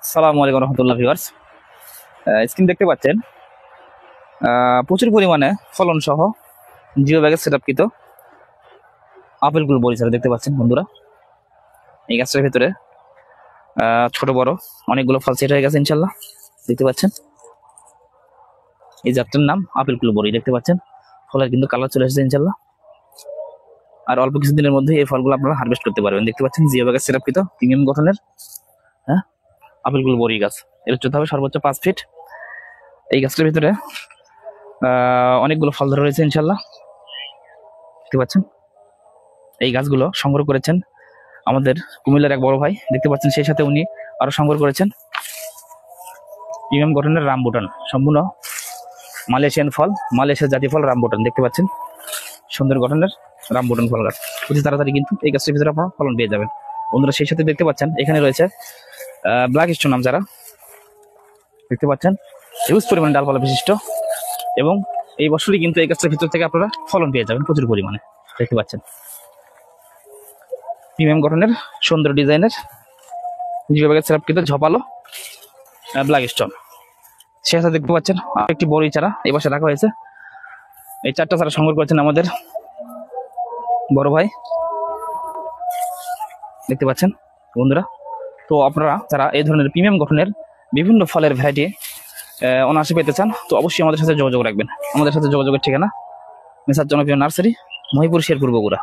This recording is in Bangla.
আসসালামু আলাইকুম রহমতুল্লাহ ভিউয়ার্স। স্ক্রিন দেখতে পাচ্ছেন প্রচুর পরিমাণে ফলন সহ জিও ব্যাগের সেটআপকৃত আপেলগুলো বড়িচারা দেখতে পাচ্ছেন বন্ধুরা। এই গাছটার ভিতরে ছোট বড় অনেকগুলো ফল সেট হয়ে গেছে ইনশাল্লাহ। দেখতে পাচ্ছেন এই জাতটার নাম আপেলগুলো বড়ি। দেখতে পাচ্ছেন ফলের কিন্তু কালার চলে এসেছে ইনশাল্লাহ। আর অল্প কিছুদিনের মধ্যে এই ফলগুলো আপনারা হারভেস্ট করতে পারবেন। দেখতে পাচ্ছেন জিও ব্যাগের সেটআপকৃত প্রিমিয়াম গঠনের আপেলগুলো বড়ি গাছ। এর উচ্চতা হবে সর্বোচ্চ 5 ফিট। এই গাছটার ভিতরে অনেকগুলো ফল ধরে রয়েছে ইনশাল্লাহ। দেখতে পাচ্ছেন এই গাছগুলো সংগ্রহ করেছেন আমাদের কুমিল্লার এক বড় ভাই। দেখতে পাচ্ছেন সেই সাথে উনি আরো সংগ্রহ করেছেন প্রিমিয়াম গঠনের রামবুটান, সম্পূর্ণ মালয়েশিয়ান ফল, মালয়েশিয়ার জাতীয় ফল রামবুটান। দেখতে পাচ্ছেন সুন্দর গঠনের রামবুটান ফল গাছ। অতি তাড়াতাড়ি কিন্তু এই গাছটির ভিতরে আপনারা ফলন পেয়ে যাবেন বন্ধুরা। সেই সাথে দেখতে পাচ্ছেন এখানে রয়েছে ব্ল্যাক স্টোন নাম যারা। দেখতে পাচ্ছেন হিউজ পরিমাণে ডালপালা বিশিষ্ট, এবং এই বছরই কিন্তু এই গাছটার ভিতর থেকে আপনারা ফলন পেয়ে যাবেন প্রচুর পরিমাণে। দেখতে পাচ্ছেন প্রিমিয়াম গঠনের সুন্দর ডিজাইনের জিও ব্যাগের সেটআপকৃত ঝপালো ব্ল্যাক স্টোন। সে সাথে দেখতে পাচ্ছেন একটি বড়ই চারা এই পাশে রাখা হয়েছে। এই 4টা চারা সংগ্রহ করেছেন আমাদের বড় ভাই। দেখতে পাচ্ছেন বন্ধুরা। তো আপনারা যারা এই ধরনের প্রিমিয়াম গঠনের বিভিন্ন ফলের ভ্যারাইটি অনায়াসে পেতে চান তো অবশ্যই আমাদের সাথে যোগাযোগ রাখবেন। আমাদের সাথে যোগাযোগের ঠিকানা মেসার জনপ্রিয় নার্সারি, মহিপুর, শেরপুর, বগুড়া।